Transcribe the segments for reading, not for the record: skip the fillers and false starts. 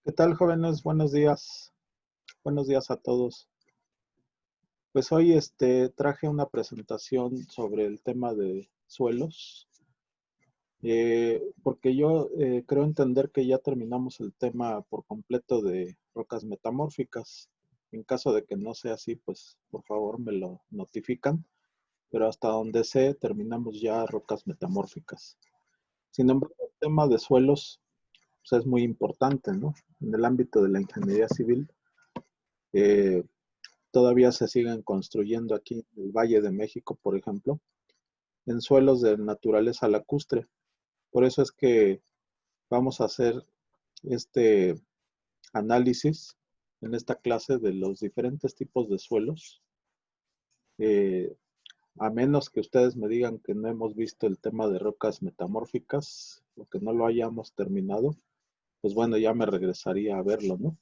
¿Qué tal, jóvenes? Buenos días. Buenos días a todos. Pues hoy traje una presentación sobre el tema de suelos, porque yo creo entender que ya terminamos el tema por completo de rocas metamórficas. En caso de que no sea así, pues por favor me lo notifican, pero hasta donde sé, terminamos ya rocas metamórficas. Sin embargo, el tema de suelos pues, es muy importante, ¿no? En el ámbito de la ingeniería civil. eh, Todavía se siguen construyendo aquí en el Valle de México, por ejemplo, en suelos de naturaleza lacustre. Por eso es que vamos a hacer este análisis en esta clase de los diferentes tipos de suelos. Eh, a menos que ustedes me digan que no hemos visto el tema de rocas metamórficas o que no lo hayamos terminado, pues bueno, ya me regresaría a verlo, ¿no?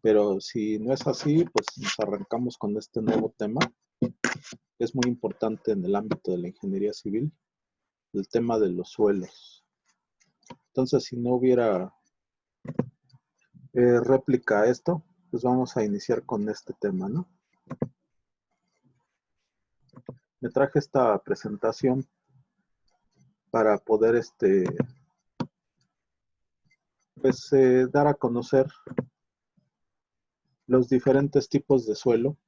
Pero si no es así, pues nos arrancamos con este nuevo tema. Es muy importante en el ámbito de la ingeniería civil, el tema de los suelos. Entonces, si no hubiera réplica a esto, pues vamos a iniciar con este tema, ¿no? Me traje esta presentación para poder, pues, dar a conocer los diferentes tipos de suelo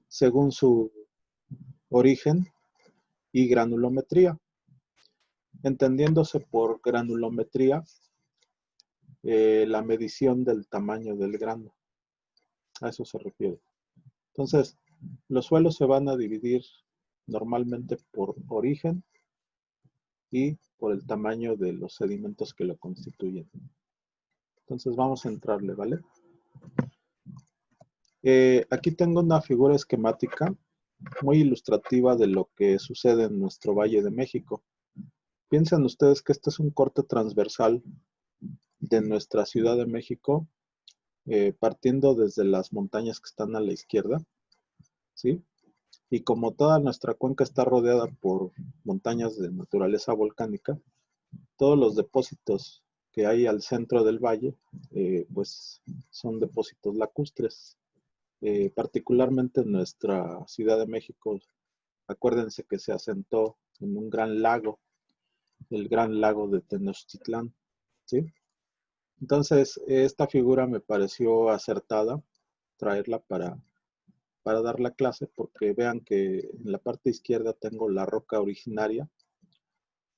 según su origen y granulometría. Entendiéndose por granulometría la medición del tamaño del grano. A eso se refiere. Entonces, los suelos se van a dividir normalmente por origen y por el tamaño de los sedimentos que lo constituyen. Entonces vamos a entrarle, ¿vale? Aquí tengo una figura esquemática muy ilustrativa de lo que sucede en nuestro Valle de México. Piensen ustedes que este es un corte transversal de nuestra Ciudad de México, partiendo desde las montañas que están a la izquierda, ¿sí? Y como toda nuestra cuenca está rodeada por montañas de naturaleza volcánica, todos los depósitos que hay al centro del valle, pues son depósitos lacustres. Particularmente en nuestra Ciudad de México, acuérdense que se asentó en un gran lago, el gran lago de Tenochtitlán, ¿sí? Entonces, esta figura me pareció acertada traerla para dar la clase, porque vean que en la parte izquierda tengo la roca originaria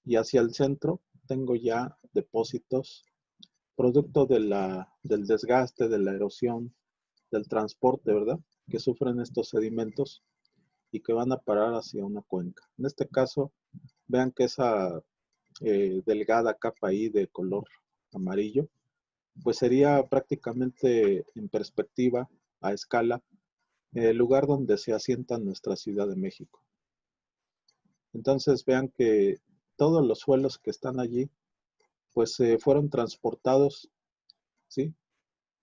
y hacia el centro tengo ya depósitos producto del desgaste, de la erosión, del transporte, ¿verdad? Que sufren estos sedimentos y que van a parar hacia una cuenca. En este caso, vean que esa delgada capa ahí de color amarillo, pues sería prácticamente en perspectiva, a escala, el lugar donde se asienta nuestra Ciudad de México. Entonces vean que todos los suelos que están allí, pues fueron transportados, ¿sí?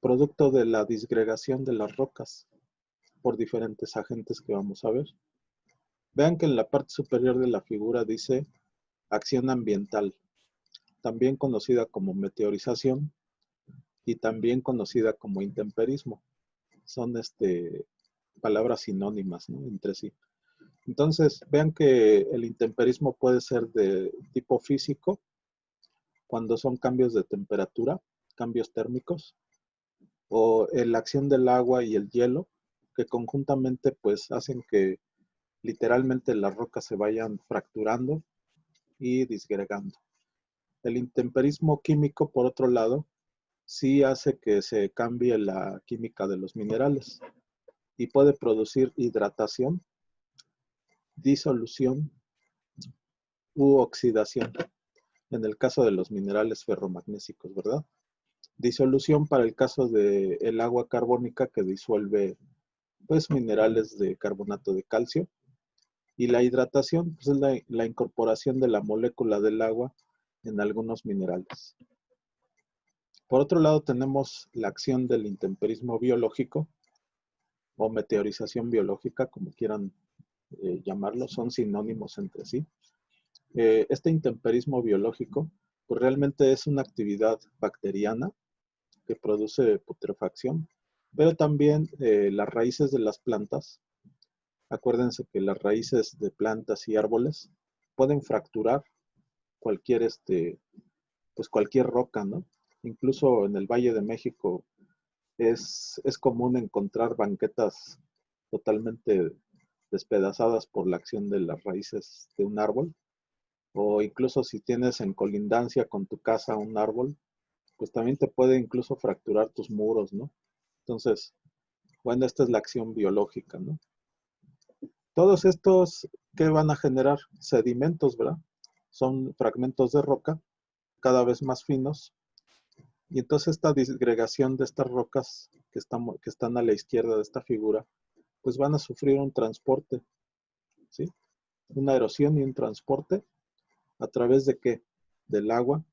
Producto de la disgregación de las rocas por diferentes agentes que vamos a ver. Vean que en la parte superior de la figura dice acción ambiental, también conocida como meteorización y también conocida como intemperismo. Son palabras sinónimas, ¿no? Entre sí. Entonces, vean que el intemperismo puede ser de tipo físico, cuando son cambios de temperatura, cambios térmicos, o la acción del agua y el hielo, que conjuntamente pues hacen que literalmente las rocas se vayan fracturando y disgregando. El intemperismo químico, por otro lado, sí hace que se cambie la química de los minerales y puede producir hidratación, disolución u oxidación, en el caso de los minerales ferromagnésicos, ¿verdad? Disolución para el caso del agua carbónica que disuelve pues minerales de carbonato de calcio, y la hidratación pues, es la incorporación de la molécula del agua en algunos minerales. Por otro lado tenemos la acción del intemperismo biológico o meteorización biológica, como quieran llamarlo, son sinónimos entre sí. Este intemperismo biológico pues realmente es una actividad bacteriana que produce putrefacción, pero también las raíces de las plantas. Acuérdense que las raíces de plantas y árboles pueden fracturar cualquier, pues cualquier roca, ¿no? Incluso en el Valle de México es común encontrar banquetas totalmente despedazadas por la acción de las raíces de un árbol, o incluso si tienes en colindancia con tu casa un árbol, pues también te puede incluso fracturar tus muros, ¿no? Entonces, bueno, esta es la acción biológica, ¿no? Todos estos, ¿qué van a generar? Sedimentos, ¿verdad? Son fragmentos de roca cada vez más finos. Y entonces esta disgregación de estas rocas que están a la izquierda de esta figura, pues van a sufrir un transporte, ¿sí? Una erosión y un transporte a través de ¿qué? Del agua,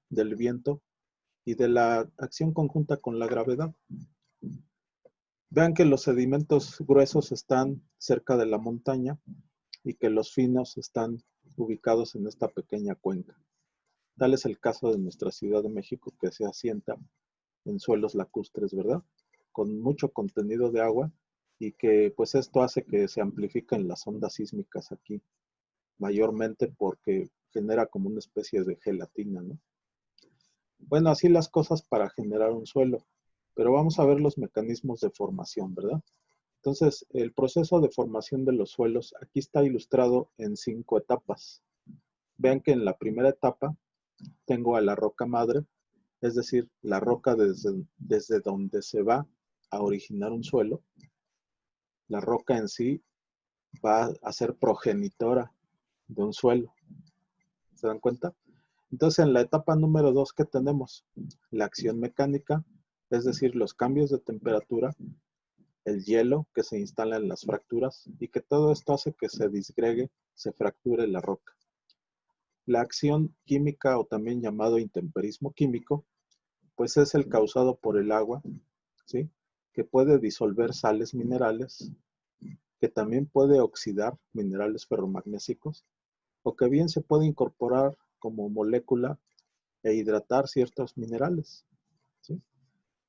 del viento y de la acción conjunta con la gravedad. Vean que los sedimentos gruesos están cerca de la montaña y que los finos están ubicados en esta pequeña cuenca. Tal es el caso de nuestra Ciudad de México, que se asienta en suelos lacustres, ¿verdad? Con mucho contenido de agua y que pues esto hace que se amplifiquen las ondas sísmicas aquí, mayormente porque genera como una especie de gelatina, ¿no? Bueno, así las cosas para generar un suelo, pero vamos a ver los mecanismos de formación, ¿verdad? Entonces, el proceso de formación de los suelos aquí está ilustrado en 5 etapas. Vean que en la primera etapa tengo a la roca madre, es decir, la roca desde donde se va a originar un suelo. La roca en sí va a ser progenitora de un suelo. ¿Se dan cuenta? Entonces, en la etapa número 2, ¿qué tenemos? La acción mecánica, es decir, los cambios de temperatura, el hielo que se instala en las fracturas y que todo esto hace que se disgregue, se fracture la roca. La acción química o también llamado intemperismo químico, pues es el causado por el agua, ¿sí? Que puede disolver sales minerales, que también puede oxidar minerales ferromagnésicos, o que bien se puede incorporar como molécula e hidratar ciertos minerales, ¿sí?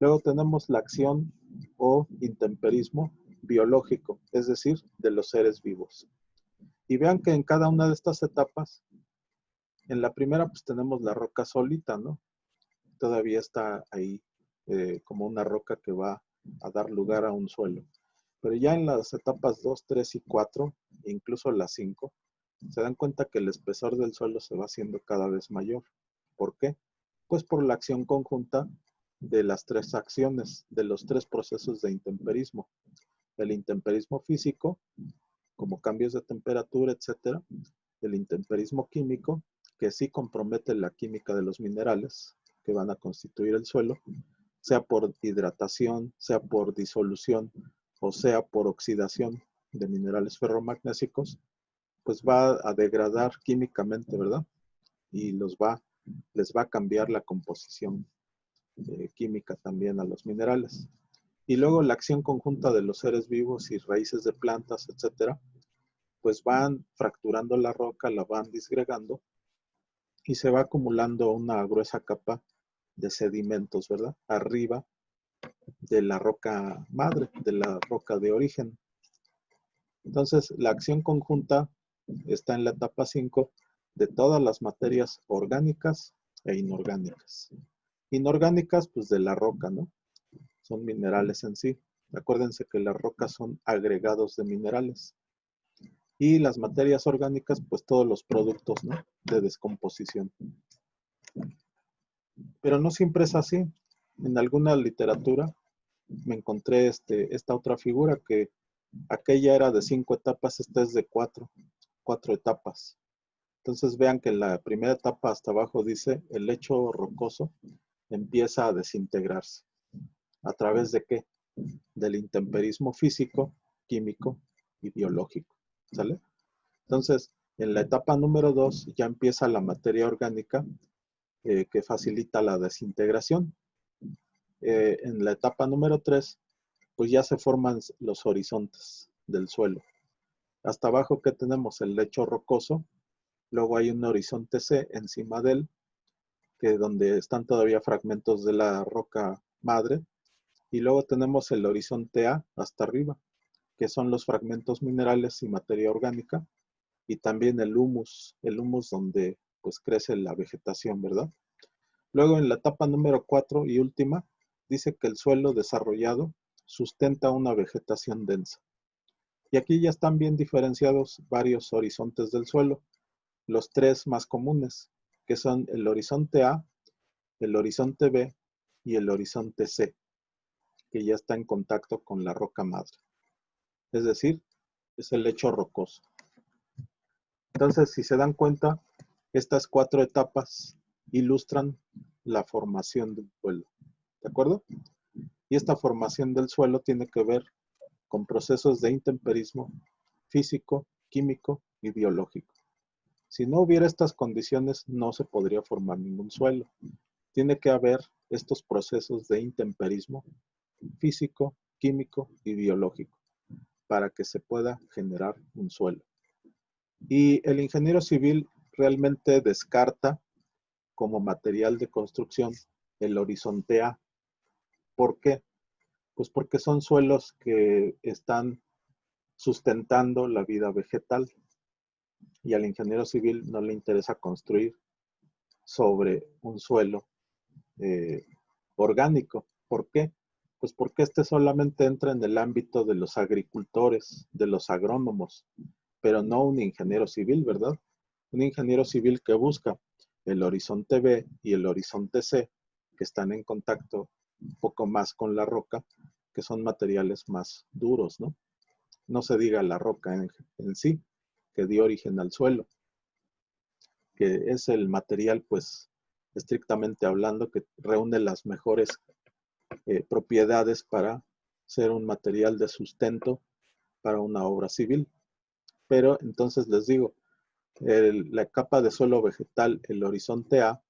Luego tenemos la acción o intemperismo biológico, es decir, de los seres vivos. Y vean que en cada una de estas etapas, en la primera pues tenemos la roca solita, ¿no? Todavía está ahí como una roca que va a dar lugar a un suelo. Pero ya en las etapas 2, 3 y 4, incluso las 5, se dan cuenta que el espesor del suelo se va haciendo cada vez mayor. ¿Por qué? Pues por la acción conjunta de las 3 acciones, de los 3 procesos de intemperismo. El intemperismo físico, como cambios de temperatura, etcétera. El intemperismo químico, que sí compromete la química de los minerales que van a constituir el suelo, sea por hidratación, sea por disolución o sea por oxidación de minerales ferromagnésicos, pues va a degradar químicamente, ¿verdad? Y les va a cambiar la composición química también a los minerales. Y luego la acción conjunta de los seres vivos y raíces de plantas, etcétera, pues van fracturando la roca, la van disgregando y se va acumulando una gruesa capa de sedimentos, ¿verdad? Arriba de la roca madre, de la roca de origen. Entonces, la acción conjunta está en la etapa 5 de todas las materias orgánicas e inorgánicas. Inorgánicas, pues de la roca, ¿no? Son minerales en sí. Acuérdense que las rocas son agregados de minerales. Y las materias orgánicas, pues todos los productos, ¿no? De descomposición. Pero no siempre es así. En alguna literatura me encontré esta otra figura que aquella era de 5 etapas, esta es de 4 etapas. Entonces vean que en la primera etapa hasta abajo dice el lecho rocoso empieza a desintegrarse. ¿A través de qué? Del intemperismo físico, químico y biológico. ¿Sale? Entonces, en la etapa número 2 ya empieza la materia orgánica que facilita la desintegración. En la etapa número 3, pues ya se forman los horizontes del suelo. Hasta abajo que tenemos el lecho rocoso, luego hay un horizonte C encima de él, que donde están todavía fragmentos de la roca madre, y luego tenemos el horizonte A hasta arriba, que son los fragmentos minerales y materia orgánica, y también el humus donde pues crece la vegetación, ¿verdad? Luego en la etapa número 4 y última, dice que el suelo desarrollado sustenta una vegetación densa. Y aquí ya están bien diferenciados varios horizontes del suelo, los tres más comunes, que son el horizonte A, el horizonte B y el horizonte C, que ya está en contacto con la roca madre. Es decir, es el lecho rocoso. Entonces, si se dan cuenta, estas 4 etapas ilustran la formación del suelo. ¿De acuerdo? Y esta formación del suelo tiene que ver con procesos de intemperismo físico, químico y biológico. Si no hubiera estas condiciones, no se podría formar ningún suelo. Tiene que haber estos procesos de intemperismo físico, químico y biológico para que se pueda generar un suelo. Y el ingeniero civil realmente descarta como material de construcción el horizonte A. ¿Por qué? Pues porque son suelos que están sustentando la vida vegetal y al ingeniero civil no le interesa construir sobre un suelo eh, orgánico. ¿Por qué? Pues porque este solamente entra en el ámbito de los agricultores, de los agrónomos, pero no un ingeniero civil, ¿verdad? Un ingeniero civil que busca el horizonte B y el horizonte C, que están en contacto un poco más con la roca, que son materiales más duros, ¿no? No se diga la roca en sí, que dio origen al suelo, que es el material, pues, estrictamente hablando, que reúne las mejores propiedades para ser un material de sustento para una obra civil. Pero entonces les digo, la capa de suelo vegetal, el horizonte A,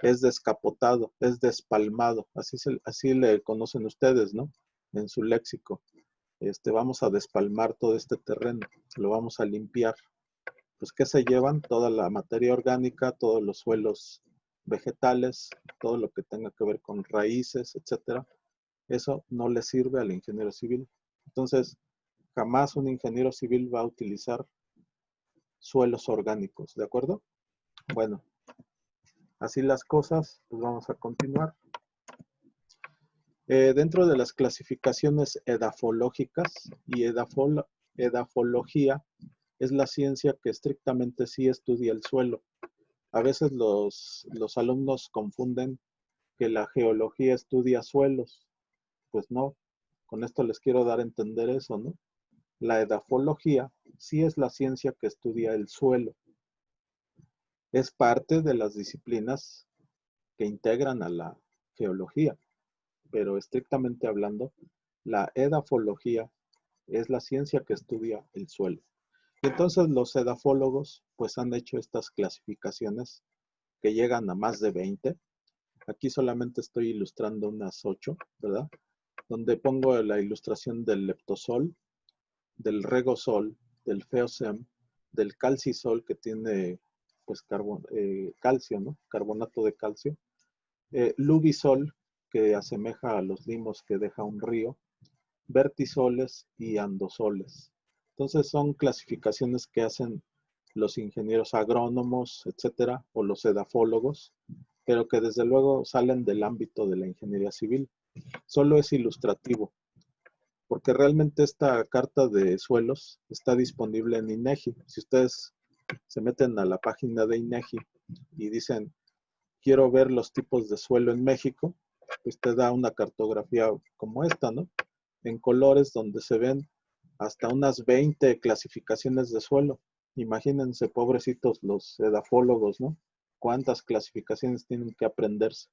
es descapotado, es despalmado, así le conocen ustedes, ¿no? En su léxico. Vamos a despalmar todo este terreno, lo vamos a limpiar. Pues, ¿qué se llevan? Toda la materia orgánica, todos los suelos vegetales, todo lo que tenga que ver con raíces, etcétera. Eso no le sirve al ingeniero civil. Entonces, jamás un ingeniero civil va a utilizar suelos orgánicos, ¿de acuerdo? Bueno, así las cosas, pues vamos a continuar. Dentro de las clasificaciones edafológicas y edafología es la ciencia que estrictamente sí estudia el suelo. A veces los alumnos confunden que la geología estudia suelos. Pues no, con esto les quiero dar a entender eso, ¿no? La edafología sí es la ciencia que estudia el suelo. Es parte de las disciplinas que integran a la geología, pero estrictamente hablando, la edafología es la ciencia que estudia el suelo. Y entonces los edafólogos pues han hecho estas clasificaciones que llegan a más de 20. Aquí solamente estoy ilustrando unas 8, ¿verdad? Donde pongo la ilustración del leptosol, del regosol, del feosem, del calcisol que tiene pues calcio, ¿no? Carbonato de calcio, lubisol que asemeja a los limos que deja un río, vertisoles y andosoles. Entonces son clasificaciones que hacen los ingenieros agrónomos, etcétera, o los edafólogos, pero que desde luego salen del ámbito de la ingeniería civil. Solo es ilustrativo, porque realmente esta carta de suelos está disponible en INEGI. Si ustedes se meten a la página de INEGI y dicen, quiero ver los tipos de suelo en México, pues te da una cartografía como esta, ¿no? En colores donde se ven hasta unas 20 clasificaciones de suelo. Imagínense, pobrecitos los edafólogos, ¿no? Cuántas clasificaciones tienen que aprenderse.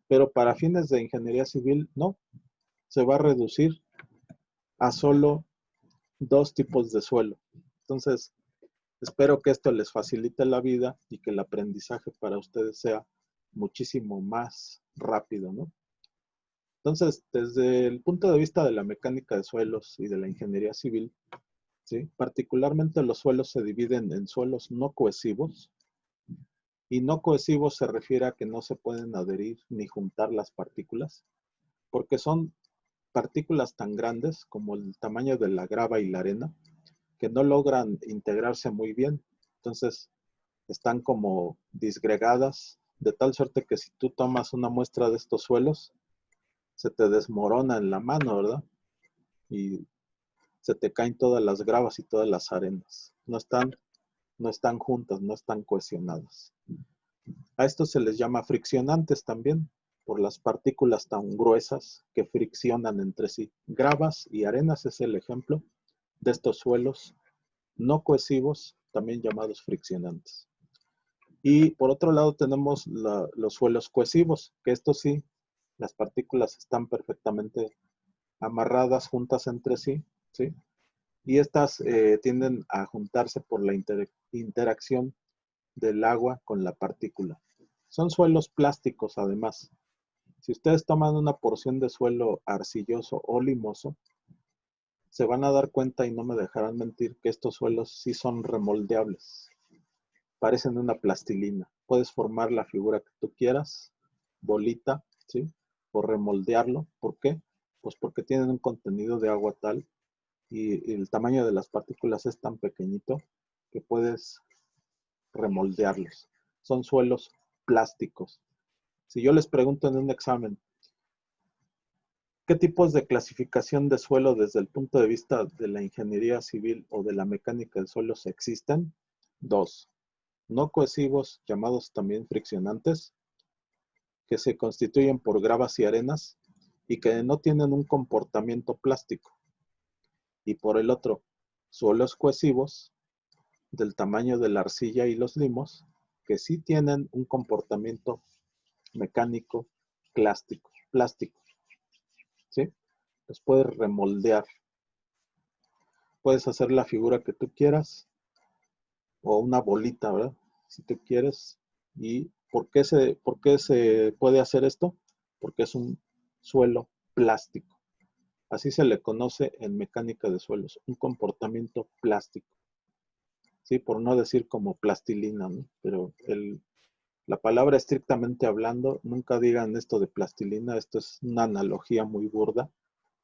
Pero para fines de ingeniería civil, no. Se va a reducir a solo 2 tipos de suelo. Entonces, espero que esto les facilite la vida y que el aprendizaje para ustedes sea muchísimo más rápido, ¿no? Entonces, desde el punto de vista de la mecánica de suelos y de la ingeniería civil, ¿sí? Particularmente los suelos se dividen en suelos no cohesivos, y no cohesivos se refiere a que no se pueden adherir ni juntar las partículas, porque son partículas tan grandes como el tamaño de la grava y la arena que no logran integrarse muy bien. Entonces, están como disgregadas, de tal suerte que si tú tomas una muestra de estos suelos, se te desmorona en la mano, ¿verdad? Y se te caen todas las gravas y todas las arenas. No están juntas, no están cohesionadas. A esto se les llama friccionantes también, por las partículas tan gruesas que friccionan entre sí. Gravas y arenas es el ejemplo de estos suelos no cohesivos, también llamados friccionantes. Y por otro lado tenemos los suelos cohesivos, que estos sí, las partículas están perfectamente amarradas, juntas entre sí, ¿sí? Y estas tienden a juntarse por la interacción del agua con la partícula. Son suelos plásticos además. Si ustedes toman una porción de suelo arcilloso o limoso, se van a dar cuenta y no me dejarán mentir que estos suelos sí son remoldeables. Parecen una plastilina. Puedes formar la figura que tú quieras, bolita, ¿sí? O remoldearlo. ¿Por qué? Pues porque tienen un contenido de agua tal y el tamaño de las partículas es tan pequeñito que puedes remoldearlos. Son suelos plásticos. Si yo les pregunto en un examen, ¿qué tipos de clasificación de suelo desde el punto de vista de la ingeniería civil o de la mecánica de suelos existen? Dos. No cohesivos, llamados también friccionantes, que se constituyen por gravas y arenas y que no tienen un comportamiento plástico. Y por el otro, suelos cohesivos, del tamaño de la arcilla y los limos, que sí tienen un comportamiento mecánico plástico, ¿sí? Los puedes remoldear. Puedes hacer la figura que tú quieras o una bolita, ¿verdad? Si tú quieres. ¿Y por qué se puede hacer esto? Porque es un suelo plástico. Así se le conoce en mecánica de suelos, un comportamiento plástico. Sí, por no decir como plastilina, ¿no? Pero la palabra estrictamente hablando, nunca digan esto de plastilina, esto es una analogía muy burda,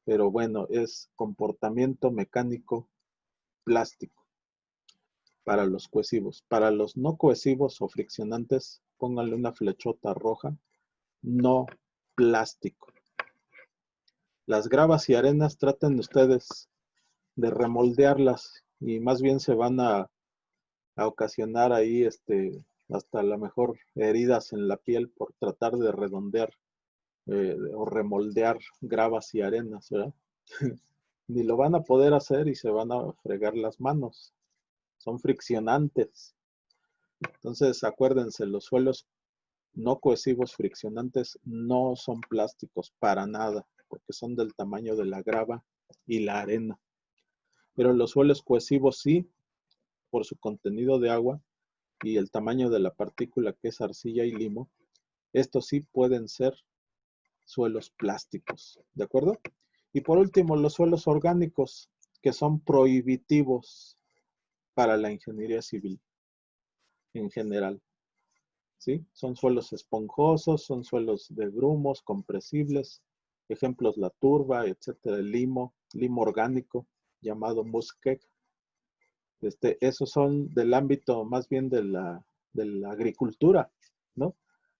pero bueno, es comportamiento mecánico plástico para los cohesivos. Para los no cohesivos o friccionantes, pónganle una flechota roja, no plástico. Las gravas y arenas traten ustedes de remoldearlas y más bien se van a ocasionar ahí hasta a lo mejor heridas en la piel por tratar de redondear o remoldear gravas y arenas, ¿verdad? Ni lo van a poder hacer y se van a fregar las manos. Son friccionantes. Entonces, acuérdense, los suelos no cohesivos friccionantes no son plásticos para nada, porque son del tamaño de la grava y la arena. Pero los suelos cohesivos sí, por su contenido de agua y el tamaño de la partícula que es arcilla y limo, estos sí pueden ser suelos plásticos, ¿de acuerdo? Y por último, los suelos orgánicos, que son prohibitivos para la ingeniería civil en general, ¿sí? Son suelos esponjosos, son suelos de grumos, compresibles, ejemplos la turba, etcétera, el limo orgánico, llamado muskeg. Esos son del ámbito más bien de la agricultura, ¿no?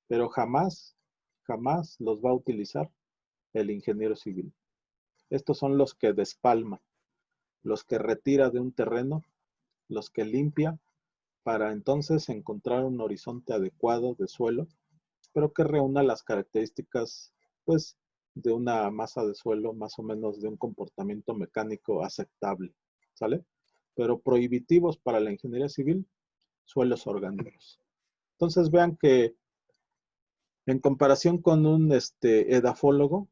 Pero jamás los va a utilizar el ingeniero civil. Estos son los que despalma, los que retira de un terreno, los que limpia para entonces encontrar un horizonte adecuado de suelo, pero que reúna las características, pues, de una masa de suelo más o menos de un comportamiento mecánico aceptable, ¿sale? Pero prohibitivos para la ingeniería civil, suelos orgánicos. Entonces vean que en comparación con un edafólogo,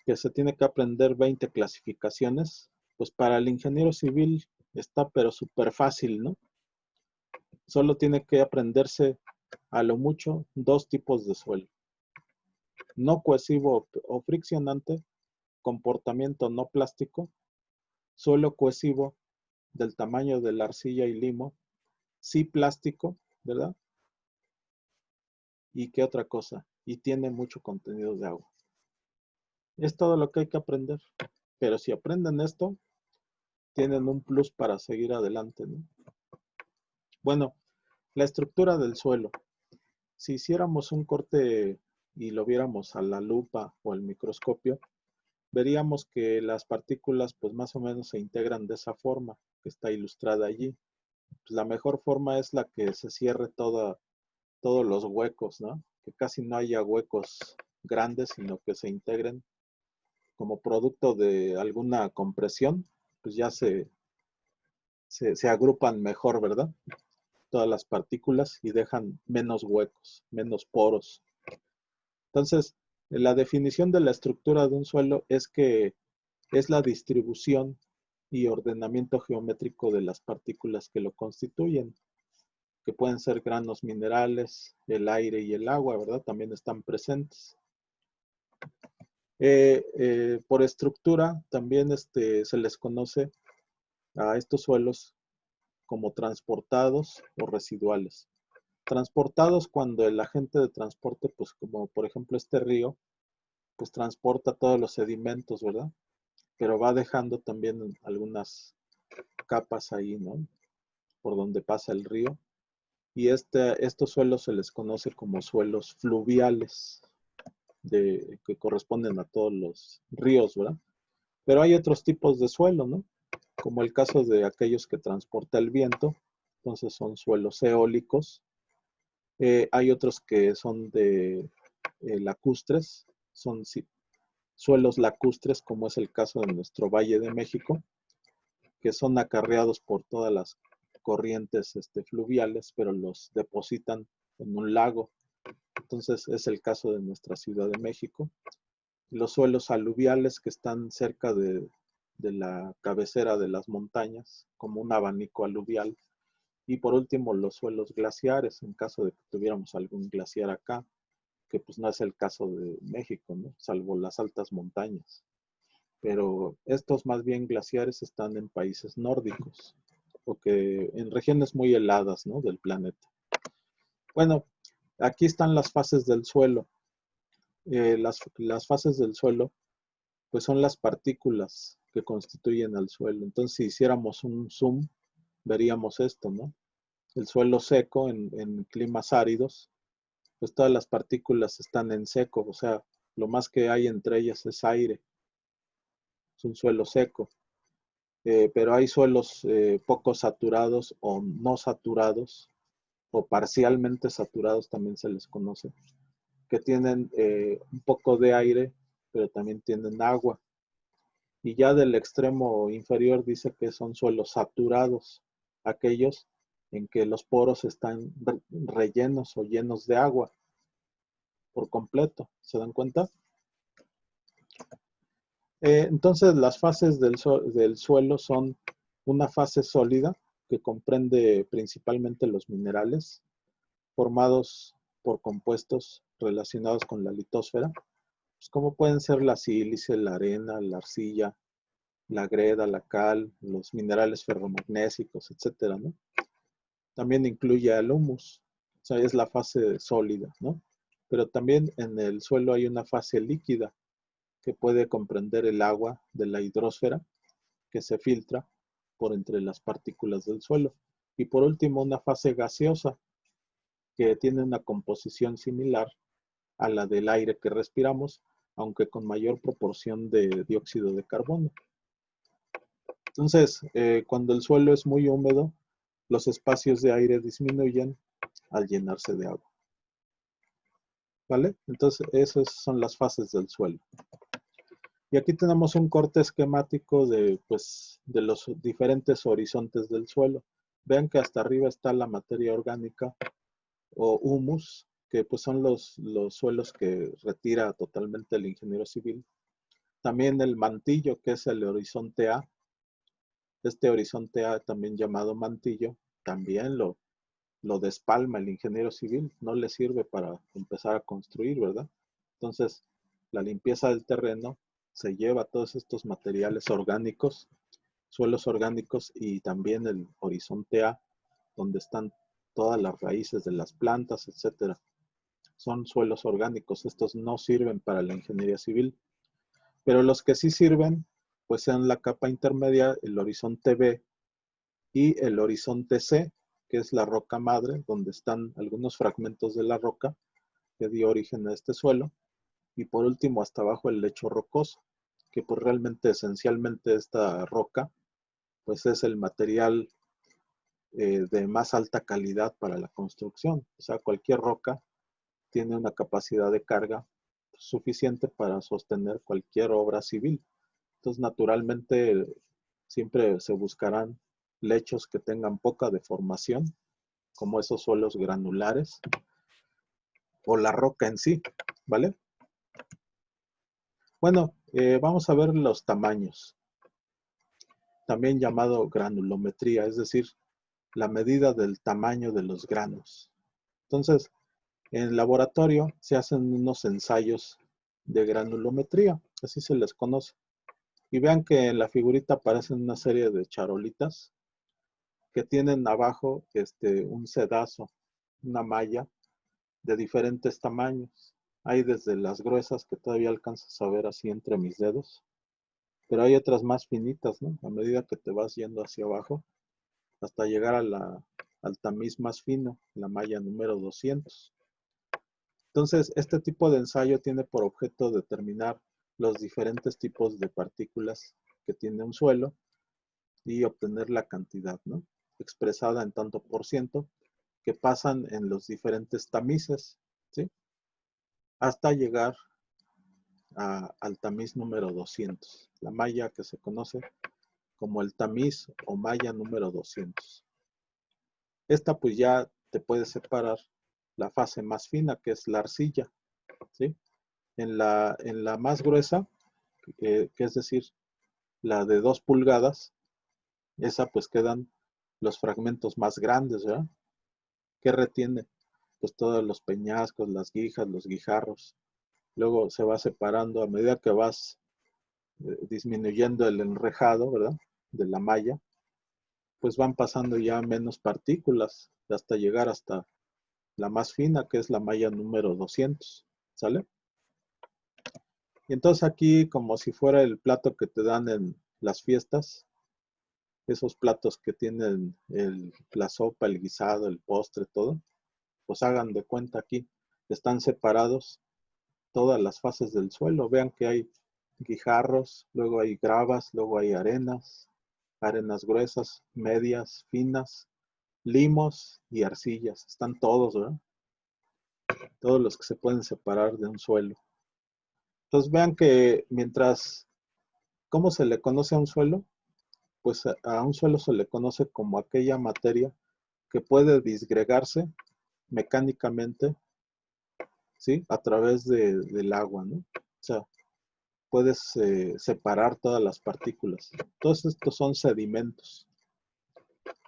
que se tiene que aprender 20 clasificaciones, pues para el ingeniero civil está pero súper fácil, ¿no? Solo tiene que aprenderse a lo mucho 2 tipos de suelo. No cohesivo o friccionante, comportamiento no plástico, suelo cohesivo del tamaño de la arcilla y limo, sí plástico, ¿verdad? ¿Y qué otra cosa? Y tiene mucho contenido de agua. Es todo lo que hay que aprender. Pero si aprenden esto, tienen un plus para seguir adelante, ¿no? Bueno, la estructura del suelo. Si hiciéramos un corte y lo viéramos a la lupa o al microscopio, veríamos que las partículas pues más o menos se integran de esa forma que está ilustrada allí. Pues, la mejor forma es la que se cierre todos los huecos, ¿no? Que casi no haya huecos grandes, sino que se integren como producto de alguna compresión, pues ya se agrupan mejor, ¿verdad? Todas las partículas y dejan menos huecos, menos poros. Entonces, la definición de la estructura de un suelo es que es la distribución y ordenamiento geométrico de las partículas que lo constituyen, que pueden ser granos minerales, el aire y el agua, ¿verdad? También están presentes. Por estructura, también se les conoce a estos suelos como transportados o residuales. Transportados cuando el agente de transporte, pues como por ejemplo este río, pues transporta todos los sedimentos, ¿verdad? Pero va dejando también algunas capas ahí, ¿no? Por donde pasa el río. Y estos suelos se les conoce como suelos fluviales, que corresponden a todos los ríos, ¿verdad? Pero hay otros tipos de suelo, ¿no? Como el caso de aquellos que transporta el viento, entonces son suelos eólicos. Hay otros que son de lacustres, son suelos lacustres, como es el caso de nuestro Valle de México, que son acarreados por todas las corrientes fluviales, pero los depositan en un lago. Entonces es el caso de nuestra Ciudad de México. Los suelos aluviales que están cerca de la cabecera de las montañas, como un abanico aluvial. Y por último, los suelos glaciares, en caso de que tuviéramos algún glaciar acá, que pues no es el caso de México, ¿no? Salvo las altas montañas. Pero estos más bien glaciares están en países nórdicos, o que en regiones muy heladas, ¿no? Del planeta. Bueno, aquí están las fases del suelo. Las fases del suelo, pues son las partículas que constituyen al suelo. Entonces, si hiciéramos un zoom, veríamos esto, ¿no? El suelo seco en climas áridos, pues todas las partículas están en seco, o sea, lo más que hay entre ellas es aire, es un suelo seco. Pero hay suelos poco saturados o no saturados, o parcialmente saturados también se les conoce, que tienen un poco de aire, pero también tienen agua. Y ya del extremo inferior dice que son suelos saturados, aquellos en que los poros están rellenos o llenos de agua por completo. ¿Se dan cuenta? Entonces, las fases del suelo son una fase sólida que comprende principalmente los minerales formados por compuestos relacionados con la litosfera, pues como pueden ser la sílice, la arena, la arcilla, la greda, la cal, los minerales ferromagnésicos, etcétera, ¿no? También incluye al humus, o sea, es la fase sólida, ¿no? Pero también en el suelo hay una fase líquida que puede comprender el agua de la hidrosfera que se filtra por entre las partículas del suelo. Y por último, una fase gaseosa que tiene una composición similar a la del aire que respiramos, aunque con mayor proporción de dióxido de carbono. Entonces, cuando el suelo es muy húmedo, los espacios de aire disminuyen al llenarse de agua. ¿Vale? Entonces, esas son las fases del suelo. Y aquí tenemos un corte esquemático de los diferentes horizontes del suelo. Vean que hasta arriba está la materia orgánica o humus, que pues son los suelos que retira totalmente el ingeniero civil. También el mantillo, que es el horizonte A. Este horizonte A, también llamado mantillo, también lo despalma el ingeniero civil. No le sirve para empezar a construir, ¿verdad? Entonces, la limpieza del terreno se lleva todos estos materiales orgánicos, suelos orgánicos y también el horizonte A, donde están todas las raíces de las plantas, etcétera. Son suelos orgánicos, estos no sirven para la ingeniería civil. Pero los que sí sirven, pues en la capa intermedia, el horizonte B y el horizonte C, que es la roca madre, donde están algunos fragmentos de la roca que dio origen a este suelo. Y por último, hasta abajo el lecho rocoso, que pues realmente esencialmente esta roca, pues es el material de más alta calidad para la construcción. O sea, cualquier roca tiene una capacidad de carga suficiente para sostener cualquier obra civil. Entonces, naturalmente, siempre se buscarán lechos que tengan poca deformación, como esos suelos granulares, o la roca en sí, ¿vale? Bueno, vamos a ver los tamaños, también llamado granulometría, es decir, la medida del tamaño de los granos. Entonces, en laboratorio se hacen unos ensayos de granulometría, así se les conoce. Y vean que en la figurita aparecen una serie de charolitas que tienen abajo un sedazo, una malla de diferentes tamaños. Hay desde las gruesas que todavía alcanzas a ver así entre mis dedos, pero hay otras más finitas, ¿no? A medida que te vas yendo hacia abajo, hasta llegar al tamiz más fino, la malla número 200. Entonces, este tipo de ensayo tiene por objeto determinar los diferentes tipos de partículas que tiene un suelo y obtener la cantidad, ¿no? Expresada en tanto por ciento que pasan en los diferentes tamices, ¿sí? Hasta llegar al tamiz número 200, la malla que se conoce como el tamiz o malla número 200. Esta pues ya te puede separar la fase más fina, que es la arcilla, ¿sí? En la más gruesa, que es decir, la de 2 pulgadas, esa pues quedan los fragmentos más grandes, ¿verdad? ¿Qué retiene? Pues todos los peñascos, las guijas, los guijarros. Luego se va separando a medida que vas disminuyendo el enrejado, ¿verdad? De la malla, pues van pasando ya menos partículas hasta llegar hasta la más fina, que es la malla número 200, ¿sale? Y entonces aquí, como si fuera el plato que te dan en las fiestas, esos platos que tienen la sopa, el guisado, el postre, todo, pues hagan de cuenta aquí, están separados todas las fases del suelo. Vean que hay guijarros, luego hay gravas, luego hay arenas, arenas gruesas, medias, finas, limos y arcillas. Están todos, ¿verdad? Todos los que se pueden separar de un suelo. Entonces vean que mientras, ¿cómo se le conoce a un suelo? Pues a un suelo se le conoce como aquella materia que puede disgregarse mecánicamente, ¿sí? A través del agua, ¿no? O sea, puedes separar todas las partículas. Todos estos son sedimentos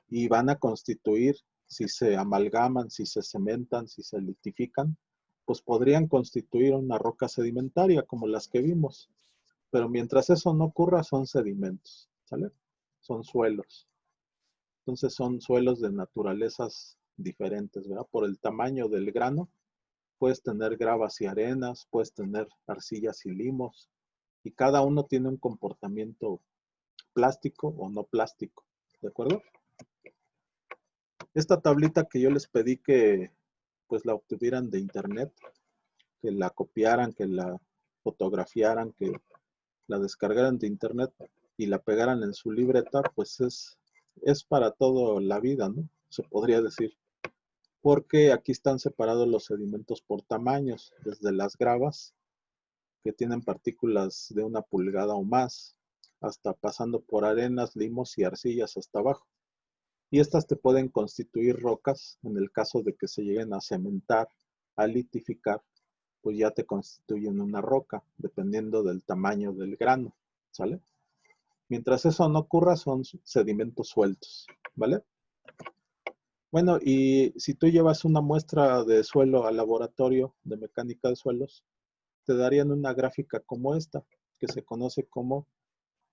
y van a constituir, si se amalgaman, si se cementan, si se litifican, pues podrían constituir una roca sedimentaria como las que vimos. Pero mientras eso no ocurra, son sedimentos, ¿sale? Son suelos. Entonces son suelos de naturalezas diferentes, ¿verdad? Por el tamaño del grano, puedes tener gravas y arenas, puedes tener arcillas y limos, y cada uno tiene un comportamiento plástico o no plástico, ¿de acuerdo? Esta tablita que yo les pedí que pues la obtuvieran de internet, que la copiaran, que la fotografiaran, que la descargaran de internet y la pegaran en su libreta, pues es para toda la vida, ¿no? Se podría decir. Porque aquí están separados los sedimentos por tamaños, desde las gravas, que tienen partículas de 1 pulgada o más, hasta pasando por arenas, limos y arcillas hasta abajo. Y estas te pueden constituir rocas en el caso de que se lleguen a cementar, a litificar, pues ya te constituyen una roca, dependiendo del tamaño del grano, ¿sale? Mientras eso no ocurra, son sedimentos sueltos, ¿vale? Bueno, y si tú llevas una muestra de suelo al laboratorio de mecánica de suelos, te darían una gráfica como esta, que se conoce como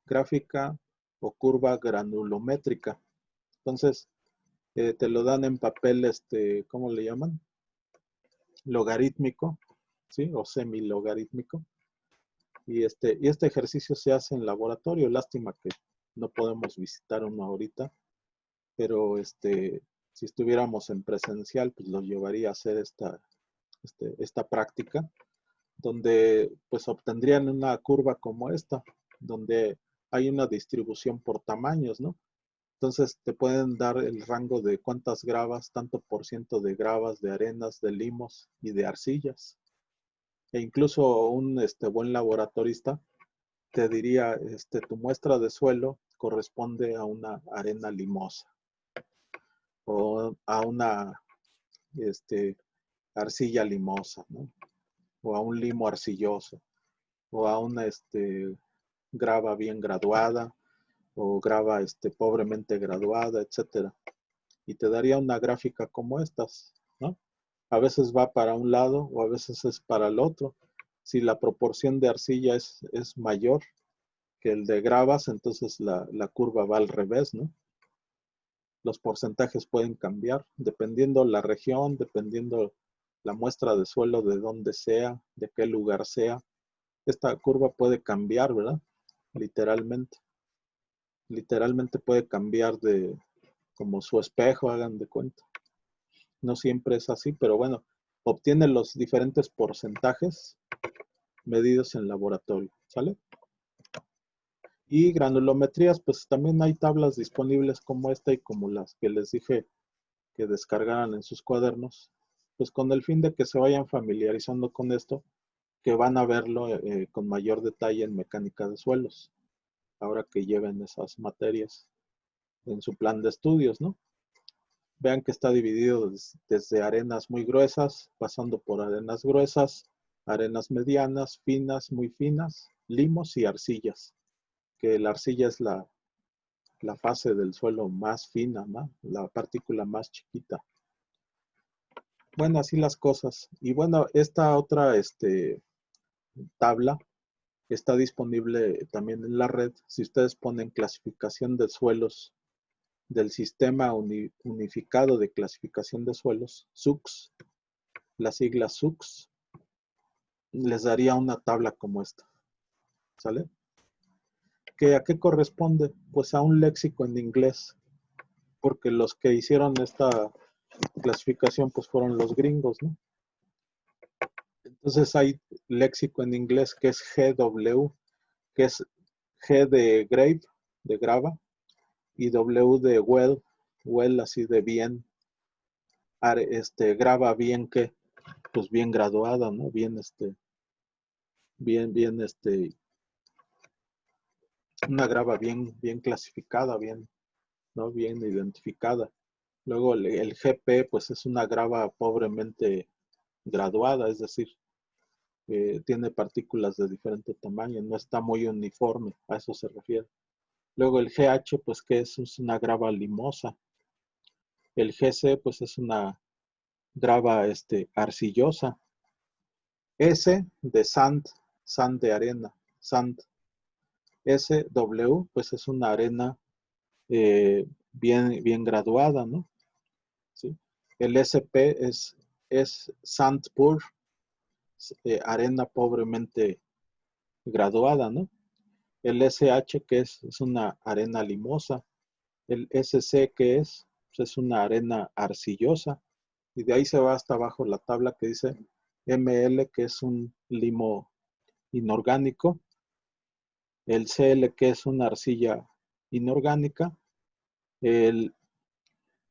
gráfica o curva granulométrica. Entonces, te lo dan en papel, ¿cómo le llaman? Logarítmico, ¿sí? O semilogarítmico. Y este ejercicio se hace en laboratorio. Lástima que no podemos visitar uno ahorita, pero si estuviéramos en presencial, pues los llevaría a hacer esta práctica, donde pues obtendrían una curva como esta, donde hay una distribución por tamaños, ¿no? Entonces te pueden dar el rango de cuántas gravas, tanto por ciento de gravas, de arenas, de limos y de arcillas. E incluso un buen laboratorista te diría, tu muestra de suelo corresponde a una arena limosa o a una arcilla limosa, ¿no? O a un limo arcilloso, o a una grava bien graduada, o grava pobremente graduada, etcétera. Y te daría una gráfica como estas, ¿no? A veces va para un lado o a veces es para el otro. Si la proporción de arcilla es mayor que el de gravas, entonces la curva va al revés, ¿no? Los porcentajes pueden cambiar dependiendo la región, dependiendo la muestra de suelo de dónde sea, de qué lugar sea. Esta curva puede cambiar, ¿verdad? Literalmente. Literalmente puede cambiar de como su espejo, hagan de cuenta. No siempre es así, pero bueno, obtiene los diferentes porcentajes medidos en laboratorio, ¿sale? Y granulometrías, pues también hay tablas disponibles como esta y como las que les dije que descargaran en sus cuadernos, pues con el fin de que se vayan familiarizando con esto, que van a verlo con mayor detalle en mecánica de suelos, ahora que lleven esas materias en su plan de estudios, ¿no? Vean que está dividido desde arenas muy gruesas, pasando por arenas gruesas, arenas medianas, finas, muy finas, limos y arcillas, que la arcilla es la fase del suelo más fina, ¿no? La partícula más chiquita. Bueno, así las cosas. Y bueno, esta otra tabla está disponible también en la red. Si ustedes ponen clasificación de suelos del Sistema Unificado de Clasificación de Suelos, SUCS, la sigla SUCS, les daría una tabla como esta. ¿Sale? ¿Que a qué corresponde? Pues a un léxico en inglés, porque los que hicieron esta clasificación pues fueron los gringos, ¿no? Entonces hay léxico en inglés que es GW, que es G de grave, de grava, y W de well, well así de bien, grava bien que, pues bien graduada, ¿no? Bien, bien, una grava bien, bien clasificada, bien, ¿no? Bien identificada. Luego el GP, pues es una grava pobremente graduada, es decir, tiene partículas de diferente tamaño, no está muy uniforme, a eso se refiere. Luego el GH, pues que es una grava limosa. El GC, pues es una grava arcillosa. S de sand, sand de arena, sand. SW, pues es una arena bien, bien graduada, ¿no? ¿Sí? El SP es sand poor, arena pobremente graduada, ¿no? El SH, que es una arena limosa. El SC, que pues es una arena arcillosa. Y de ahí se va hasta abajo la tabla que dice ML, que es un limo inorgánico. El CL, que es una arcilla inorgánica. El,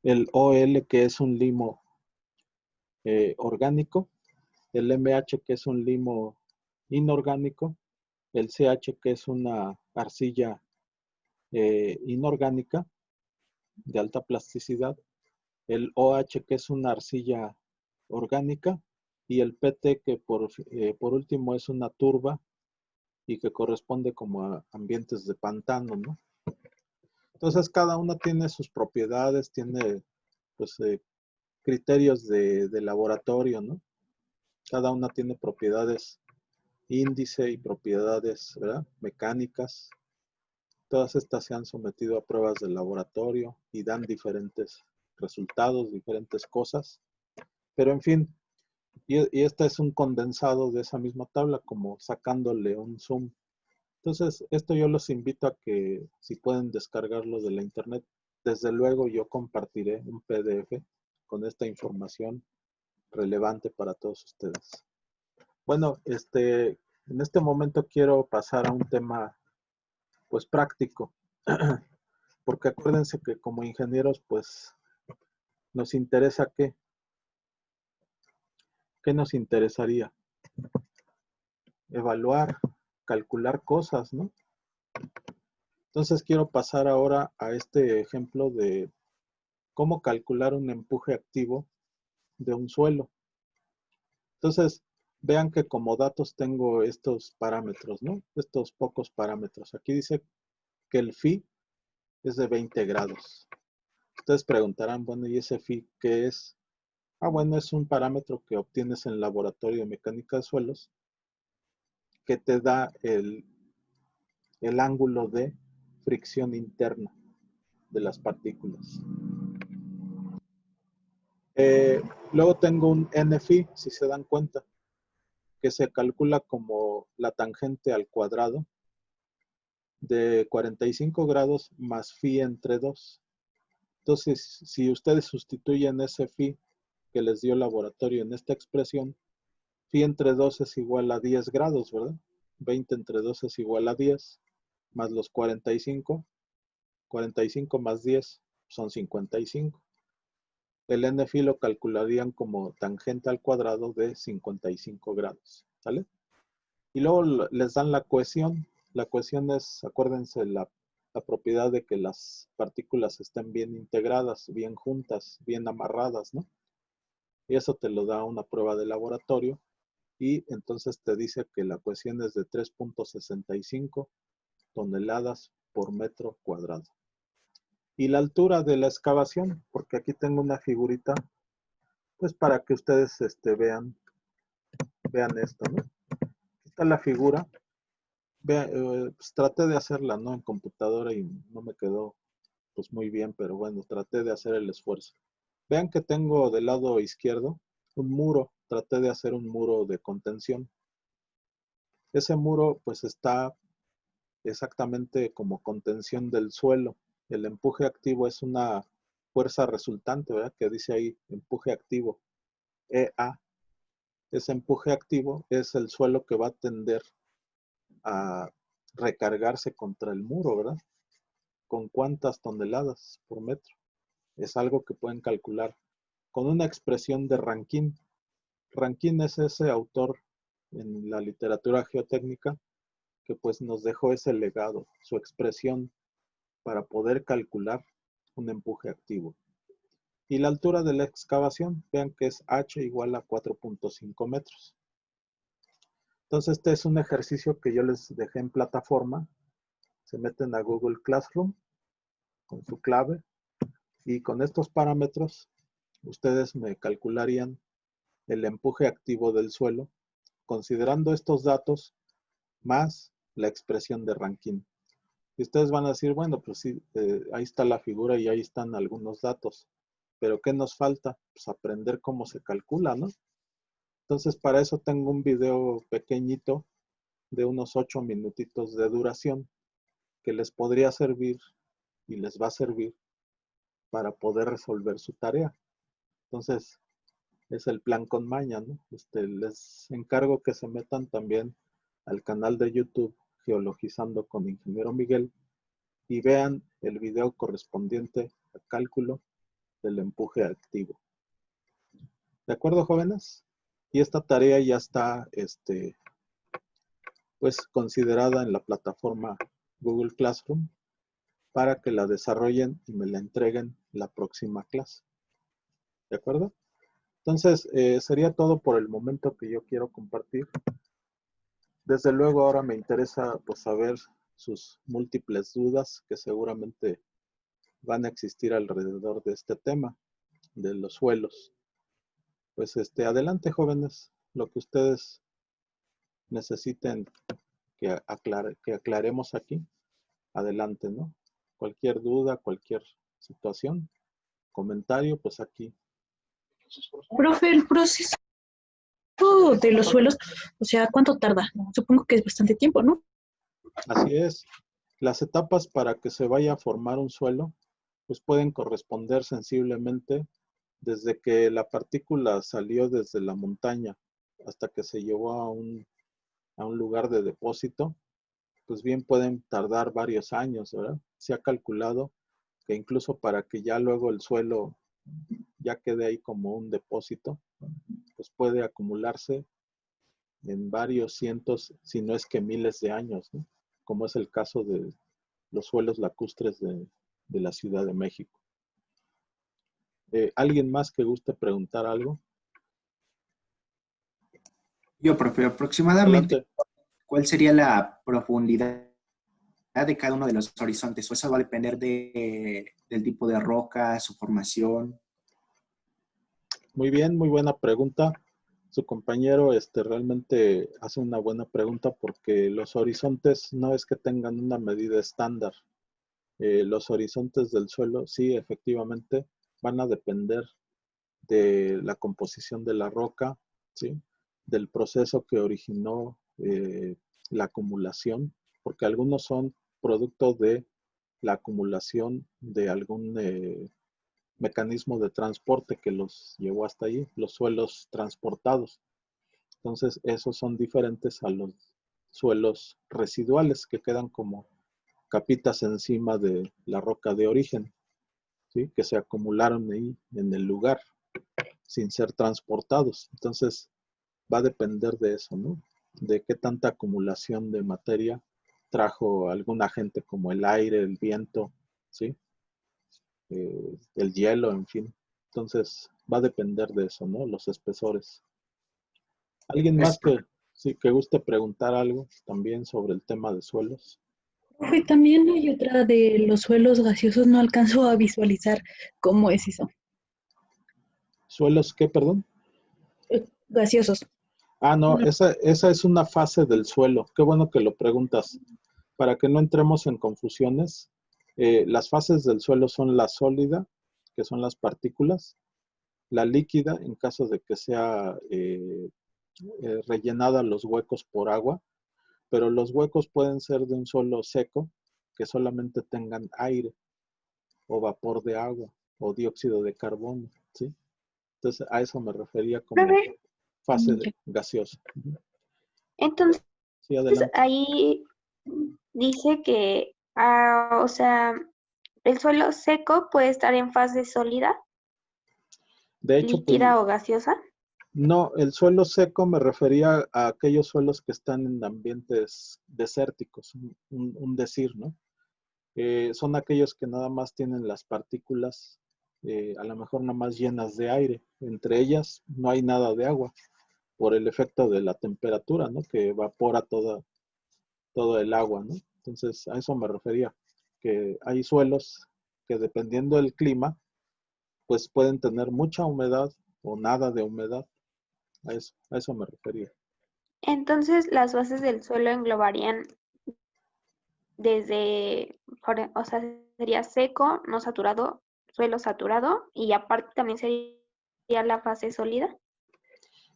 el OL, que es un limo orgánico. El MH, que es un limo inorgánico. El CH, que es una arcilla inorgánica de alta plasticidad. El OH, que es una arcilla orgánica. Y el PT, que por último es una turba y que corresponde como a ambientes de pantano, ¿no? Entonces cada una tiene sus propiedades, tiene pues criterios de laboratorio, ¿no? Cada una tiene propiedades índice y propiedades, ¿verdad? Mecánicas. Todas estas se han sometido a pruebas de laboratorio y dan diferentes resultados, diferentes cosas. Pero en fin, Y este es un condensado de esa misma tabla, como sacándole un zoom. Entonces, esto yo los invito a que si pueden descargarlo de la internet, desde luego yo compartiré un PDF con esta información relevante para todos ustedes. Bueno, en este momento quiero pasar a un tema pues práctico, porque acuérdense que como ingenieros pues nos interesa ¿qué nos interesaría? Evaluar, calcular cosas, ¿no? Entonces quiero pasar ahora a este ejemplo de cómo calcular un empuje activo de un suelo. Entonces, vean que como datos tengo estos parámetros, ¿no? Estos pocos parámetros. Aquí dice que el phi es de 20 grados. Ustedes preguntarán, bueno, ¿y ese phi qué es? Ah, bueno, es un parámetro que obtienes en el laboratorio de mecánica de suelos que te da el ángulo de fricción interna de las partículas. Luego tengo un NFI, si se dan cuenta, que se calcula como la tangente al cuadrado de 45 grados más phi entre 2. Entonces, si ustedes sustituyen ese phi que les dio el laboratorio en esta expresión, phi entre 2 es igual a 10 grados, ¿verdad? 20 entre 2 es igual a 10, más los 45, 45 más 10 son 55. El NFI lo calcularían como tangente al cuadrado de 55 grados, ¿sale? Y luego les dan la cohesión. La cohesión es, acuérdense, la propiedad de que las partículas estén bien integradas, bien juntas, bien amarradas, ¿no? Y eso te lo da una prueba de laboratorio. Y entonces te dice que la cohesión es de 3.65 toneladas por metro cuadrado. Y la altura de la excavación, porque aquí tengo una figurita, pues para que ustedes vean esto, ¿no? Aquí está la figura. Pues traté de hacerla, ¿no? En computadora y no me quedó pues muy bien, pero bueno, traté de hacer el esfuerzo. Vean que tengo del lado izquierdo un muro, traté de hacer un muro de contención. Ese muro pues está exactamente como contención del suelo. El empuje activo es una fuerza resultante, ¿verdad? Que dice ahí empuje activo, EA. Ese empuje activo es el suelo que va a tender a recargarse contra el muro, ¿verdad? ¿Con cuántas toneladas por metro? Es algo que pueden calcular con una expresión de Rankine. Rankine es ese autor en la literatura geotécnica que pues nos dejó ese legado, su expresión para poder calcular un empuje activo. Y la altura de la excavación, vean que es h igual a 4.5 metros. Entonces este es un ejercicio que yo les dejé en plataforma. Se meten a Google Classroom con su clave y con estos parámetros ustedes me calcularían el empuje activo del suelo considerando estos datos más la expresión de Rankine. Y ustedes van a decir, bueno, pues sí, ahí está la figura y ahí están algunos datos. Pero ¿qué nos falta? Pues aprender cómo se calcula, ¿no? Entonces, para eso tengo un video pequeñito de unos 8 minutitos de duración que les podría servir y les va a servir para poder resolver su tarea. Entonces, es el plan con maña, ¿no? Les encargo que se metan también al canal de YouTube Geologizando con Ingeniero Miguel y vean el video correspondiente al cálculo del empuje activo. ¿De acuerdo, jóvenes? Y esta tarea ya está, pues, considerada en la plataforma Google Classroom para que la desarrollen y me la entreguen la próxima clase. ¿De acuerdo? Entonces, sería todo por el momento que yo quiero compartir. Desde luego, ahora me interesa, pues, saber sus múltiples dudas que seguramente van a existir alrededor de este tema, de los suelos. Pues, adelante, jóvenes, lo que ustedes necesiten que aclaremos aquí, adelante, ¿no? Cualquier duda, cualquier situación, comentario, pues aquí. Profe, el proceso esto de los suelos, o sea, ¿cuánto tarda? Supongo que es bastante tiempo, ¿no? Así es. Las etapas para que se vaya a formar un suelo, pues pueden corresponder sensiblemente desde que la partícula salió desde la montaña hasta que se llevó a un lugar de depósito, pues bien pueden tardar varios años, ¿verdad? Se ha calculado que incluso para que ya luego el suelo ya quede ahí como un depósito, pues puede acumularse en varios cientos, si no es que miles de años, ¿no? Como es el caso de los suelos lacustres de la Ciudad de México. ¿Alguien más que guste preguntar algo? Yo, profe, aproximadamente, Adelante. ¿cuál sería la profundidad de cada uno de los horizontes? ¿O eso va a depender del tipo de roca, su formación? Muy bien, muy buena pregunta. Su compañero realmente hace una buena pregunta porque los horizontes no es que tengan una medida estándar. Los horizontes del suelo sí, efectivamente, van a depender de la composición de la roca, ¿sí? Del proceso que originó la acumulación, porque algunos son producto de la acumulación de algún mecanismo de transporte que los llevó hasta allí, los suelos transportados. Entonces, esos son diferentes a los suelos residuales que quedan como capitas encima de la roca de origen, ¿sí? Que se acumularon ahí en el lugar sin ser transportados. Entonces, va a depender de eso, ¿no? De qué tanta acumulación de materia trajo algún agente como el aire, el viento, ¿sí? El hielo, en fin. Entonces, va a depender de eso, ¿no? Los espesores. ¿Alguien Es, más que, sí, que guste preguntar algo también sobre el tema de suelos? Profe, también hay otra de los suelos gaseosos, no alcanzo a visualizar cómo es eso. ¿Suelos qué, perdón? Gaseosos. Ah, no, No. esa es una fase del suelo. Qué bueno que lo preguntas. Para que no entremos en confusiones, las fases del suelo son la sólida, que son las partículas, la líquida, en caso de que sea rellenada los huecos por agua, pero los huecos pueden ser de un suelo seco, que solamente tengan aire o vapor de agua o dióxido de carbono, ¿sí? Entonces, a eso me refería como Profe, fase Ya. gaseosa. entonces Sí, adelante. ahí dice que, o sea, el suelo seco puede estar en fase sólida, De hecho, pues líquida o gaseosa. no, el suelo seco me refería a aquellos suelos que están en ambientes desérticos, un decir, ¿no? Son aquellos que nada más tienen las partículas, a lo mejor nada más llenas de aire. Entre ellas no hay nada de agua por el efecto de la temperatura, ¿no? Que evapora todo el agua, ¿no? Entonces, a eso me refería, que hay suelos que dependiendo del clima, pues pueden tener mucha humedad o nada de humedad. A eso me refería. Entonces las bases del suelo englobarían desde, o sea, sería seco, no saturado, suelo saturado y aparte también sería la fase sólida.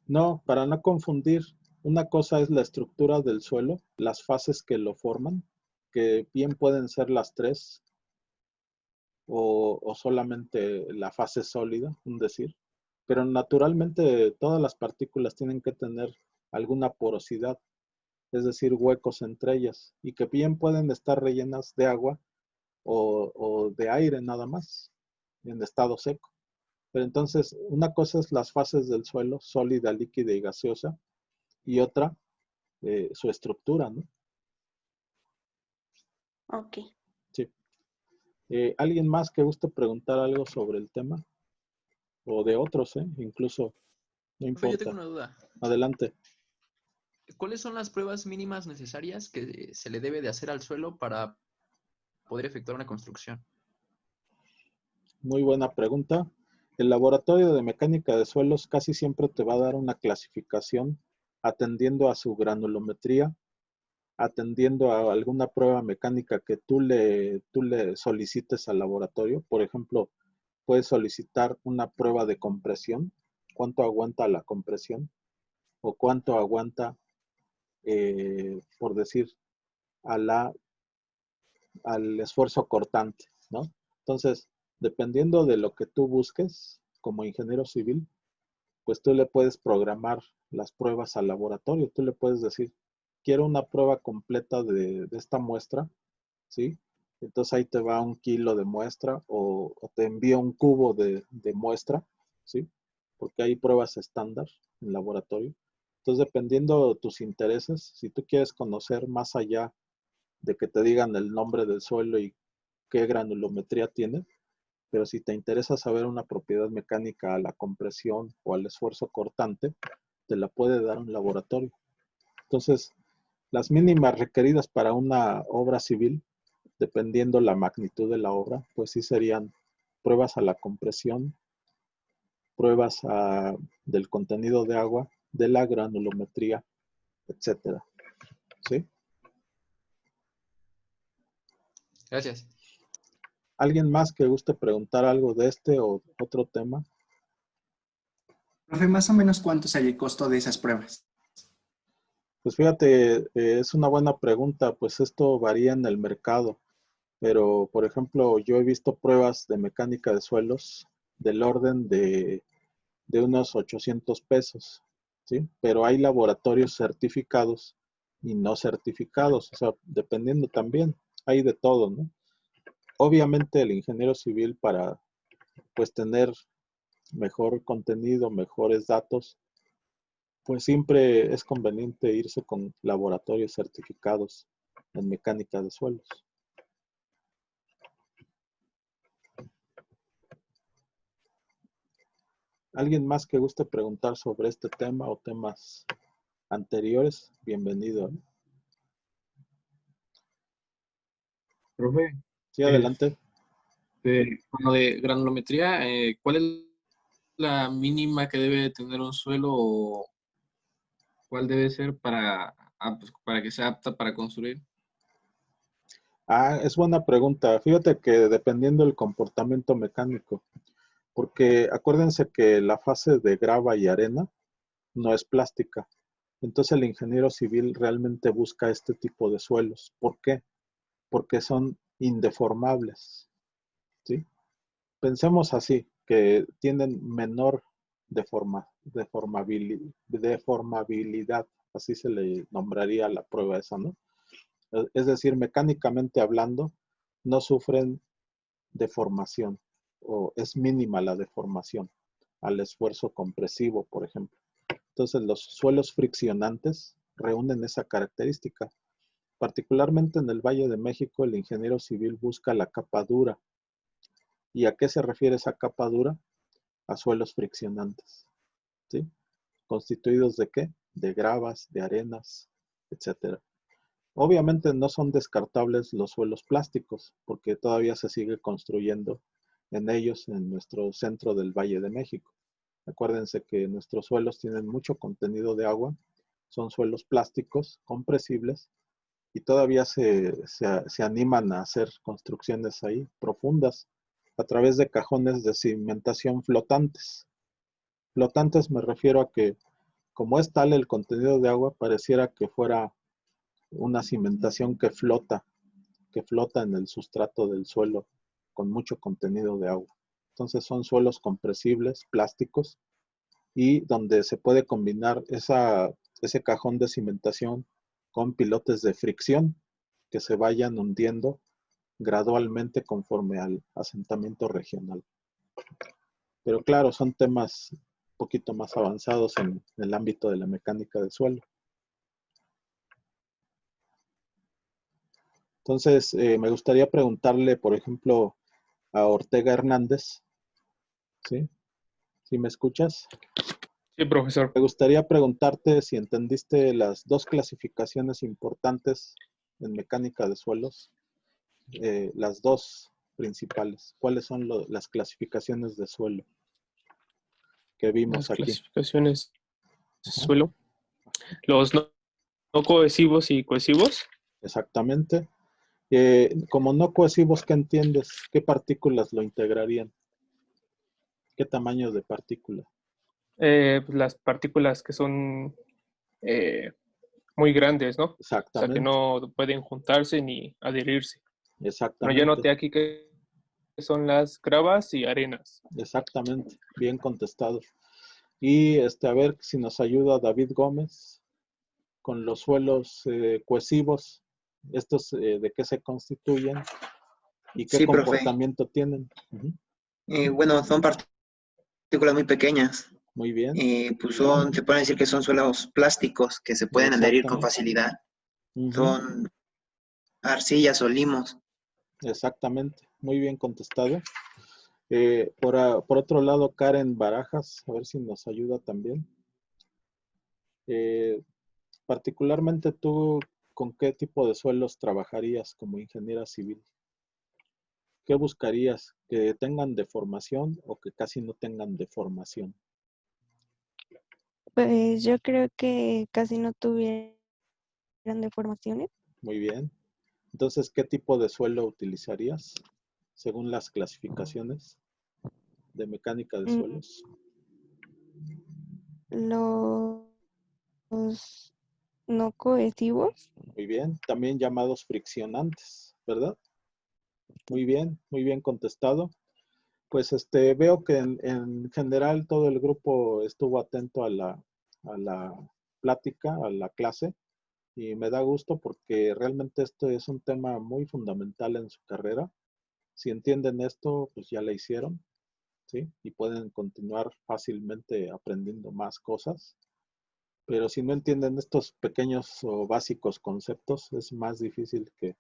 No, para no confundir, una cosa es la estructura del suelo, las fases que lo forman, que bien pueden ser las tres o solamente la fase sólida, un decir, pero naturalmente todas las partículas tienen que tener alguna porosidad, es decir, huecos entre ellas, y que bien pueden estar rellenas de agua o de aire nada más, en estado seco. Pero entonces, una cosa es las fases del suelo, sólida, líquida y gaseosa, y otra, su estructura, ¿no? Ok. Sí. ¿Alguien más que guste preguntar algo sobre el tema? O de otros, incluso, no Profe, yo tengo importa. una duda. Adelante. ¿Cuáles son las pruebas mínimas necesarias que se le debe de hacer al suelo para poder efectuar una construcción? Muy buena pregunta. El laboratorio de mecánica de suelos casi siempre te va a dar una clasificación atendiendo a su granulometría, atendiendo a alguna prueba mecánica que tú le solicites al laboratorio. Por ejemplo, puedes solicitar una prueba de compresión. ¿Cuánto aguanta la compresión? o cuánto aguanta, por decir, al esfuerzo cortante, ¿no? Entonces, dependiendo de lo que tú busques como ingeniero civil, pues tú le puedes programar las pruebas al laboratorio. Tú le puedes decir, quiero una prueba completa de esta muestra, ¿sí? Entonces ahí te va 1 kilo de muestra o te envía un cubo de muestra, ¿sí? Porque hay pruebas estándar en laboratorio. Entonces, dependiendo de tus intereses, si tú quieres conocer más allá de que te digan el nombre del suelo y qué granulometría tiene, pero si te interesa saber una propiedad mecánica a la compresión o al esfuerzo cortante, te la puede dar un laboratorio. Entonces, las mínimas requeridas para una obra civil, dependiendo la magnitud de la obra, pues sí serían pruebas a la compresión, pruebas del contenido de agua, de la granulometría, etcétera. ¿Sí? Gracias. ¿Alguien más que guste preguntar algo de este o otro tema? Profe, más o menos cuánto sería el costo de esas pruebas. Pues fíjate, es una buena pregunta, pues esto varía en el mercado, pero por ejemplo, yo he visto pruebas de mecánica de suelos del orden de unos 800 pesos, ¿sí? Pero hay laboratorios certificados y no certificados, o sea, dependiendo también, hay de todo, ¿no? Obviamente el ingeniero civil para, pues, tener mejor contenido, mejores datos, pues siempre es conveniente irse con laboratorios certificados en mecánica de suelos. ¿Alguien más que guste preguntar sobre este tema o temas anteriores? Bienvenido. Profe, Sí, adelante. con lo de granulometría, ¿cuál es la mínima que debe tener un suelo o cuál debe ser pues, para que sea apta para construir? Es buena pregunta. Fíjate que dependiendo del comportamiento mecánico, porque acuérdense que la fase de grava y arena no es plástica. Entonces el ingeniero civil realmente busca este tipo de suelos. ¿Por qué? Porque son indeformables, ¿sí? Pensemos así, que tienen menor deformabilidad, así se le nombraría la prueba esa, ¿no? Es decir, mecánicamente hablando, no sufren deformación o es mínima la deformación al esfuerzo compresivo, por ejemplo. Entonces, los suelos friccionantes reúnen esa característica. Particularmente en el Valle de México, el ingeniero civil busca la capa dura. ¿Y a qué se refiere esa capa dura? A suelos friccionantes, ¿sí? ¿Constituidos de qué? De gravas, de arenas, etcétera. Obviamente no son descartables los suelos plásticos, porque todavía se sigue construyendo en ellos en nuestro centro del Valle de México. Acuérdense que nuestros suelos tienen mucho contenido de agua, son suelos plásticos, compresibles, y todavía se animan a hacer construcciones ahí profundas a través de cajones de cimentación flotantes. Flotantes me refiero a que, como es tal el contenido de agua, pareciera que fuera una cimentación que flota en el sustrato del suelo con mucho contenido de agua. Entonces son suelos compresibles, plásticos, y donde se puede combinar ese cajón de cimentación con pilotes de fricción que se vayan hundiendo gradualmente conforme al asentamiento regional. Pero claro, son temas un poquito más avanzados en el ámbito de la mecánica del suelo. Entonces, me gustaría preguntarle, por ejemplo, a Ortega Hernández, ¿sí? ¿Sí me escuchas? Sí, profesor. Me gustaría preguntarte si entendiste las dos clasificaciones importantes en mecánica de suelos, las dos principales. ¿Cuáles son las clasificaciones de suelo que vimos Las aquí? clasificaciones de Ajá, suelo. Los no cohesivos y cohesivos. exactamente. Como no cohesivos, ¿qué entiendes? ¿Qué partículas lo integrarían? ¿Qué tamaño de partícula? Pues las partículas que son muy grandes, ¿no? O sea, que Exactamente, no pueden juntarse ni adherirse. Bueno, exactamente, ya noté aquí que son las gravas y arenas. exactamente. Bien contestado. Y a ver si nos ayuda David Gómez con los suelos cohesivos. Estos de qué se constituyen y qué Sí, profe. comportamiento tienen. Ujú. Bueno, son partículas muy pequeñas. Muy bien, Pues se puede decir que son suelos plásticos que se pueden adherir con exactamente. facilidad. Ujú. Son arcillas o limos. Exactamente, muy bien contestado. Por otro lado, Karen Barajas, a ver si nos ayuda también. Particularmente tú, ¿con qué tipo de suelos trabajarías como ingeniera civil? ¿Qué buscarías? ¿Que tengan deformación o que casi no tengan deformación? Pues yo creo que casi no tuvieran deformaciones. Muy bien. Entonces, ¿qué tipo de suelo utilizarías según las clasificaciones de mecánica de Mm, suelos? Los no cohesivos. Muy bien. También llamados friccionantes, ¿verdad? muy bien contestado. Pues veo que en general todo el grupo estuvo atento a la plática, a la clase, y me da gusto porque realmente esto es un tema muy fundamental en su carrera. Si entienden esto, pues ya la hicieron, ¿sí? Y pueden continuar fácilmente aprendiendo más cosas. Pero si no entienden estos pequeños o básicos conceptos, es más difícil que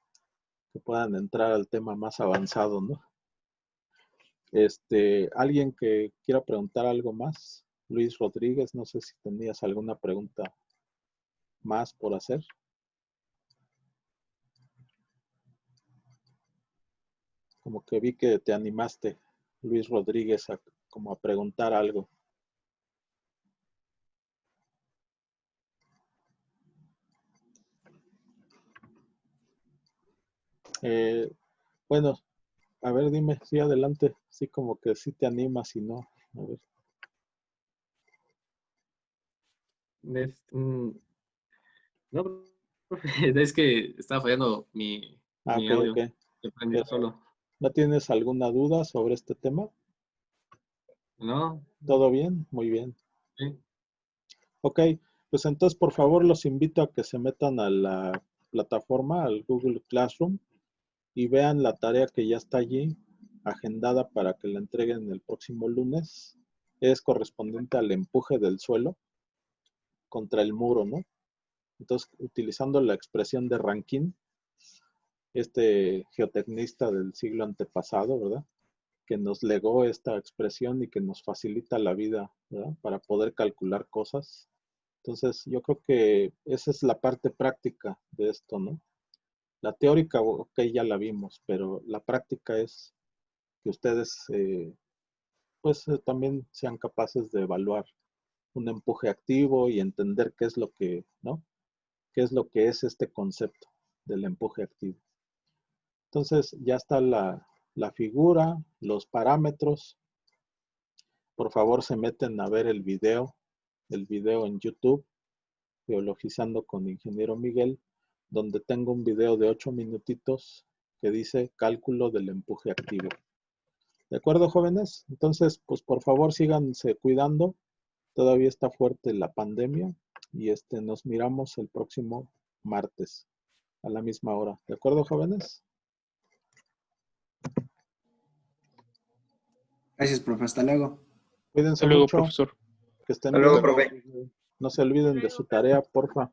puedan entrar al tema más avanzado, ¿no? Alguien que quiera preguntar algo más. Luis Rodríguez, no sé si tenías alguna pregunta más por hacer. Como que vi que te animaste, Luis Rodríguez, como a preguntar algo. Eh, bueno, a ver, dime, sí, adelante. Sí, como que sí te animas y no. A ver. No, profe, es que estaba fallando mi Ok, ok. audio. Se prendió Pero, solo. ¿no tienes alguna duda sobre este tema? ¿No? ¿Todo bien? Muy bien. Sí. Ok, pues entonces por favor los invito a que se metan a la plataforma, al Google Classroom, y vean la tarea que ya está allí, agendada para que la entreguen el próximo lunes. Es correspondiente al empuje del suelo contra el muro, ¿no? Entonces, utilizando la expresión de Rankine, este geotecnista del siglo antepasado, ¿verdad? Que nos legó esta expresión y que nos facilita la vida, ¿verdad? Para poder calcular cosas. Entonces, yo creo que esa es la parte práctica de esto, ¿no? La teórica, ok, ya la vimos, pero la práctica es que ustedes, también sean capaces de evaluar un empuje activo y entender qué es lo que, ¿no? Qué es lo que es este concepto del empuje activo. Entonces, ya está la figura, los parámetros. Por favor, se meten a ver el video en YouTube, Geologizando con Ingeniero Miguel, donde tengo un video de 8 minutitos que dice cálculo del empuje activo. ¿De acuerdo, jóvenes? Entonces, pues por favor síganse cuidando. Todavía está fuerte la pandemia y nos miramos el próximo martes a la misma hora. ¿De acuerdo, jóvenes? Gracias, profe. Hasta luego. Cuídense Hasta luego, mucho, profesor. que estén Hasta luego, bien. profe. No se olviden de su tarea, porfa.